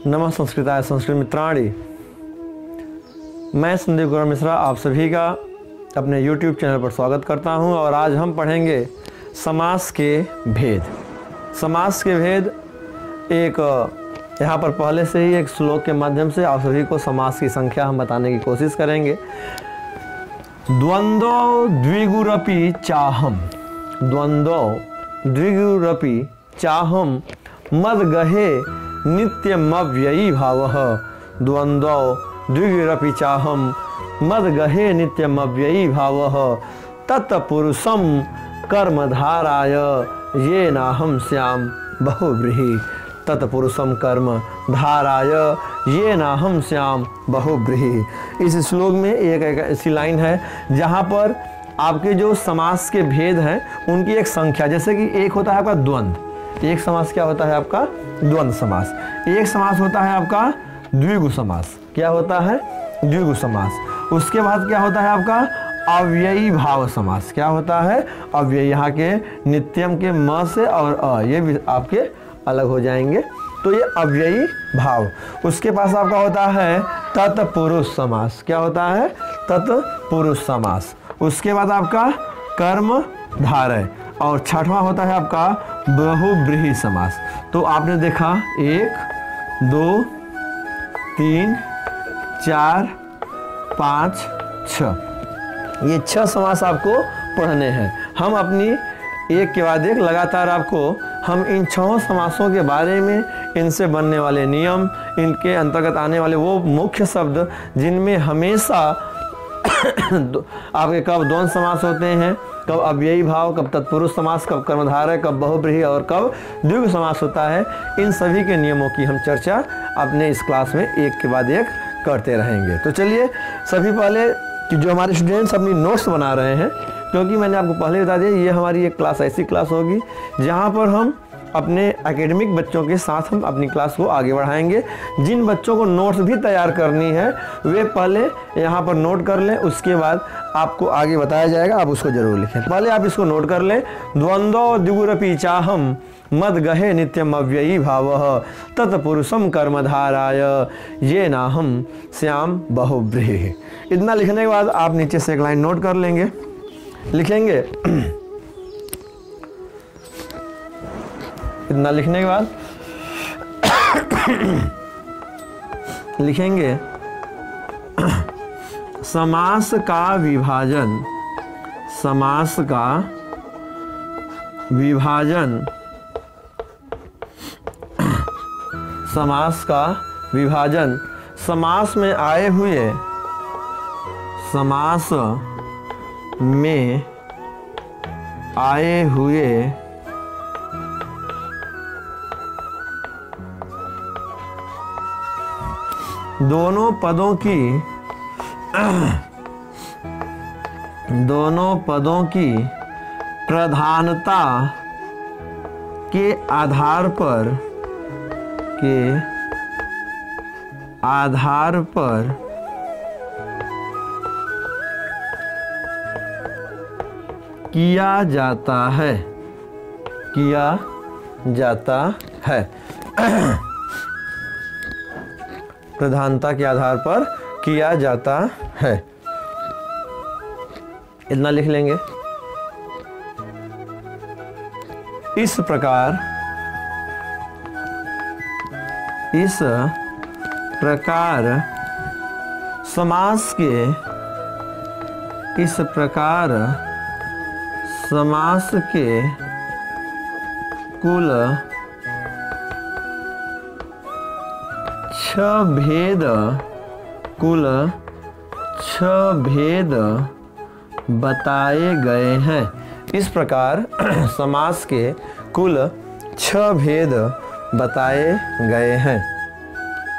नमः संस्कृताय संस्कृत मित्राणि। मैं संदीप कुमार मिश्रा आप सभी का अपने YouTube चैनल पर स्वागत करता हूं और आज हम पढ़ेंगे समास के भेद। समास के भेद एक यहाँ पर पहले से ही एक श्लोक के माध्यम से आप सभी को समास की संख्या हम बताने की कोशिश करेंगे। द्वंद्वो द्विगुरपि चाहम, द्वंद्वो द्विगुरपि चाहम मद्गहे नित्यमव्ययी भावः, द्वंद्वो द्विगुरपि चाहम मद्गहे नित्यमव्ययी भावः, तत्पुरुषं कर्मधाराय ये नाहं स्याम बहुव्रीहि, तत्पुरुषं कर्म धाराय ये नाहं श्याम बहुव्रीहि। इस श्लोक में एक ऐसी लाइन है जहाँ पर आपके जो समास के भेद हैं उनकी एक संख्या, जैसे कि एक होता है आपका द्वंद्व, एक समास क्या होता है आपका द्वंद्व समास, एक समास होता है आपका द्विगु समास, क्या होता है द्विगु समास। उसके बाद क्या होता है आपका अव्ययी भाव समास, क्या होता है अव्ययी, यहाँ के नित्यम के म से और अ ये भी आपके अलग हो जाएंगे, तो ये अव्ययी भाव। उसके पास आपका होता है तत्पुरुष समास, क्या होता है तत्पुरुष समास। उसके बाद आपका कर्म धारय और छठवां होता है आपका बहुव्रीहि समास। तो आपने देखा 1 2 3 4 5 6, ये 6 समास आपको पढ़ने हैं। हम अपनी एक के बाद एक लगातार आपको हम इन 6 समासों के बारे में, इनसे बनने वाले नियम, इनके अंतर्गत आने वाले वो मुख्य शब्द जिनमें हमेशा आपके कब द्वंद्व समास होते हैं, कब अव्ययी भाव, कब तत्पुरुष समास, कब कर्मधारय, कब बहुव्रीहि और कब द्विगु समास होता है, इन सभी के नियमों की हम चर्चा अपने इस क्लास में एक के बाद एक करते रहेंगे। तो चलिए सभी पहले कि जो हमारे स्टूडेंट्स अपनी नोट्स बना रहे हैं, क्योंकि मैंने आपको पहले बता दिया ये हमारी एक क्लास ऐसी क्लास होगी जहाँ पर हम अपने एकेडमिक बच्चों के साथ हम अपनी क्लास को आगे बढ़ाएंगे। जिन बच्चों को नोट्स भी तैयार करनी है वे पहले यहाँ पर नोट कर लें, उसके बाद आपको आगे बताया जाएगा, आप उसको जरूर लिखें। पहले आप इसको नोट कर लें। द्वंद्वो द्विगुरपि चाहम मद्गहे नित्यम अव्ययी भावः, तत्पुरुषं कर्मधाराय ये नाहं श्याम बहुव्रीहि। इतना लिखने के बाद आप नीचे से एक लाइन नोट कर लेंगे, लिखेंगे। इतना लिखने के बाद लिखेंगे समास का विभाजन, समास का विभाजन, समास का विभाजन, समास में आए हुए, समास में आए हुए दोनों पदों की प्रधानता के आधार पर किया जाता है, किया जाता है। प्रधानता के आधार पर किया जाता है, इतना लिख लेंगे। इस प्रकार समास के कुल 6 भेद बताए गए हैं। इस प्रकार समास के कुल 6 भेद बताए गए हैं।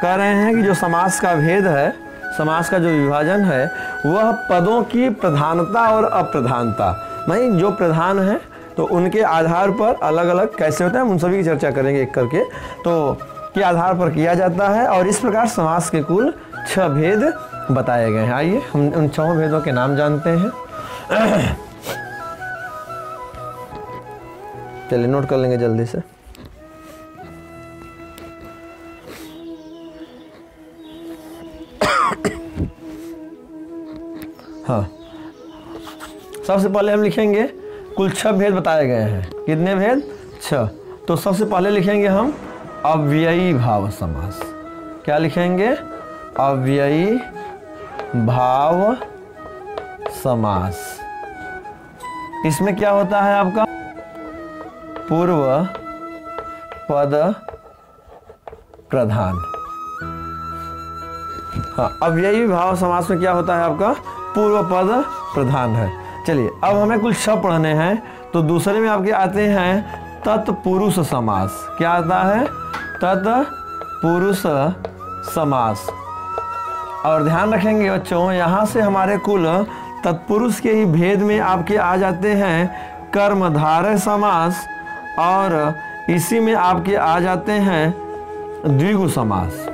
कह रहे हैं कि जो समास का भेद है, समास का जो विभाजन है, वह पदों की प्रधानता और अप्रधानता, नहीं जो प्रधान है तो उनके आधार पर अलग अलग कैसे होता है, उन सभी की चर्चा करेंगे एक करके, तो के आधार पर किया जाता है। और इस प्रकार समास के कुल 6 भेद बताए गए हैं। आइए हम उन 6 भेदों के नाम जानते हैं। चलिए नोट कर लेंगे जल्दी से। हाँ, सबसे पहले हम लिखेंगे कुल 6 भेद बताए गए हैं। कितने भेद? 6। तो सबसे पहले लिखेंगे हम अव्ययी भाव समास। क्या लिखेंगे? अव्ययी भाव समास। इसमें क्या होता है आपका? पूर्व पद प्रधान। हाँ, अव्ययी भाव समास में क्या होता है आपका? पूर्व पद प्रधान है। चलिए, अब हमें कुल 6 पढ़ने हैं। तो दूसरे में आपके आते हैं तत्पुरुष समास। क्या आता है? तत्पुरुष समास। और ध्यान रखेंगे बच्चों, यहाँ से हमारे कुल तत्पुरुष के ही भेद में आपके आ जाते हैं कर्मधारय समास, और इसी में आपके आ जाते हैं द्विगु समास।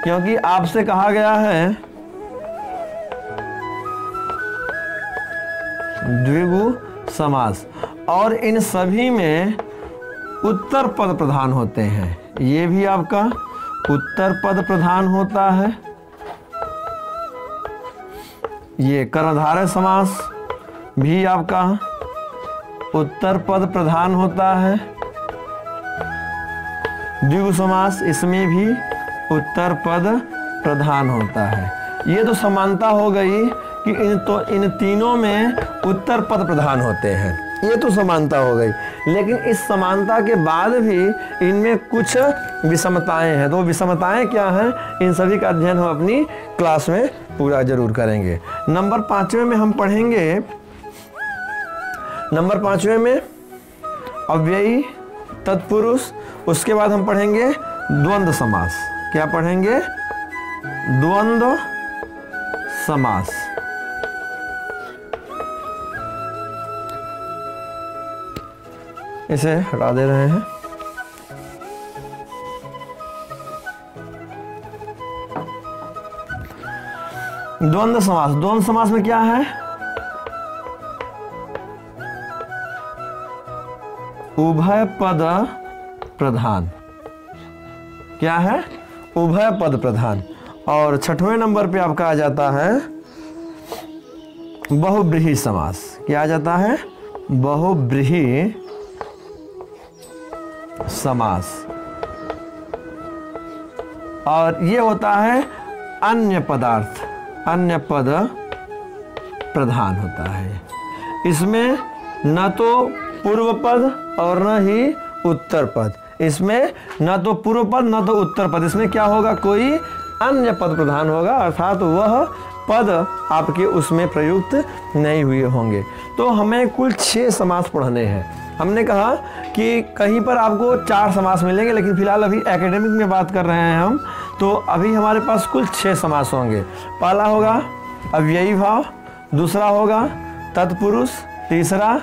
क्योंकि आपसे कहा गया है द्विगु समास, और इन सभी में उत्तर पद प्रधान होते हैं। ये भी आपका उत्तर पद प्रधान होता है। ये कर्मधारय समास भी आपका उत्तर पद प्रधान होता है। द्विगु समास, इसमें भी उत्तर पद प्रधान होता है। ये तो समानता हो गई कि इन तीनों में उत्तर पद प्रधान होते हैं। ये तो समानता हो गई, लेकिन इस समानता के बाद भी इनमें कुछ विषमताएं हैं। तो विषमताएं क्या हैं, इन सभी का अध्ययन हम अपनी क्लास में पूरा जरूर करेंगे। नंबर 5वें में हम पढ़ेंगे, नंबर 5वें में अव्ययी तत्पुरुष। उसके बाद हम पढ़ेंगे द्वंद्व समास। क्या पढ़ेंगे? द्वंद्व समास। इसे हटा दे रहे हैं। द्वंद्व समास। द्वंद्व समास में क्या है? उभय पद प्रधान। क्या है? उभय पद प्रधान। और 6वें नंबर पे आपका आ जाता है बहुब्रीहि समास। क्या आ जाता है? बहुब्रीहि समास। और ये होता है अन्य पदार्थ, अन्य पद प्रधान होता है। इसमें न तो पूर्व पद और न ही उत्तर पद। इसमें न तो पूर्व पद न तो उत्तर पद। इसमें क्या होगा? कोई अन्य पद प्रधान होगा, अर्थात वह पद आपके उसमें प्रयुक्त नहीं हुए होंगे। तो हमें कुल 6 समास पढ़ने हैं। हमने कहा कि कहीं पर आपको 4 समास मिलेंगे, लेकिन फिलहाल अभी एकेडमिक में बात कर रहे हैं हम। तो अभी हमारे पास कुल 6 समास होंगे। पहला होगा अव्ययी भाव, दूसरा होगा तत्पुरुष, तीसरा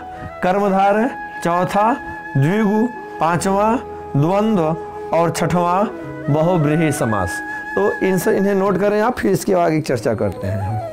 कर्मधारय, चौथा द्विगु, 5वां द्वंद्व और 6वां बहुब्रीहि समास। तो इन्हें नोट करें आप, फिर इसके आगे चर्चा करते हैं हम।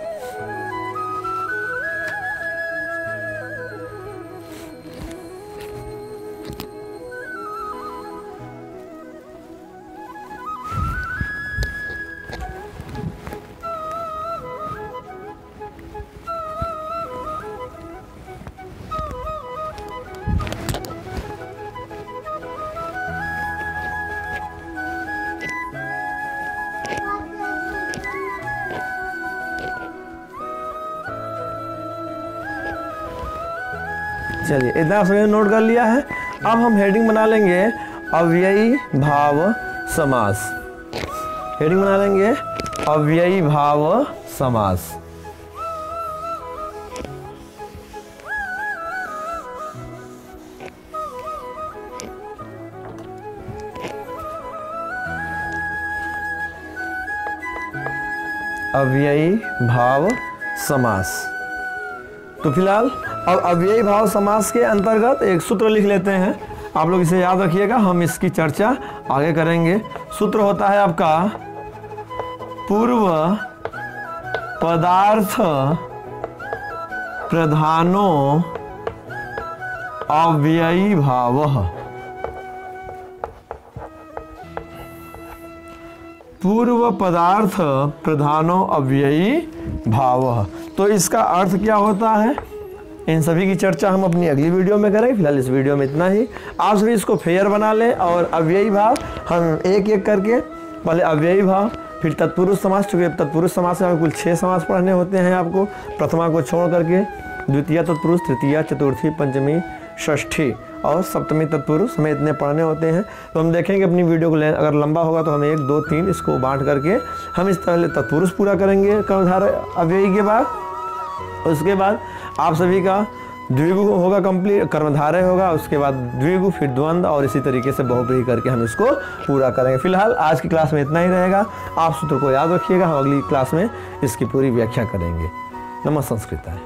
चलिए, इतना सभी नोट कर लिया है। अब हम हेडिंग बना लेंगे अव्ययी भाव समास। हेडिंग बना लेंगे अव्ययी भाव समास। अव्ययी भाव समास। तो फिलहाल अब अव्ययी भाव समास के अंतर्गत एक सूत्र लिख लेते हैं। आप लोग इसे याद रखिएगा, हम इसकी चर्चा आगे करेंगे। सूत्र होता है आपका पूर्व पदार्थ प्रधानो अव्ययी भावः। पूर्व पदार्थ प्रधानो अव्ययी भाव। तो इसका अर्थ क्या होता है, इन सभी की चर्चा हम अपनी अगली वीडियो में करेंगे। फिलहाल इस वीडियो में इतना ही। आप सभी इसको फेयर बना लें और अव्ययी भाव हम एक एक करके, पहले अव्ययी भाव, फिर तत्पुरुष समास। चूँकि तत्पुरुष समास में कुल 6 समास पढ़ने होते हैं आपको, प्रथमा को छोड़ करके, द्वितीय तत्पुरुष, तृतीया, चतुर्थी, पंचमी, षष्ठी और सप्तमी तत्पुरुष, हमें इतने पढ़ने होते हैं। तो हम देखेंगे अपनी वीडियो को अगर लंबा होगा तो हम 1, 2, 3 इसको बांट करके हम इस पहले तत्पुरुष पूरा करेंगे कर्मधारय अव्ययी के बाद। उसके बाद आप सभी का द्विगु होगा कंप्लीट, कर्मधारय होगा, उसके बाद द्विगु, फिर द्वंद्व और इसी तरीके से बहुब्रीहि करके हम इसको पूरा करेंगे। फिलहाल आज की क्लास में इतना ही रहेगा। आप सूत्र को याद रखिएगा, हम अगली क्लास में इसकी पूरी व्याख्या करेंगे। नमः संस्कृताय।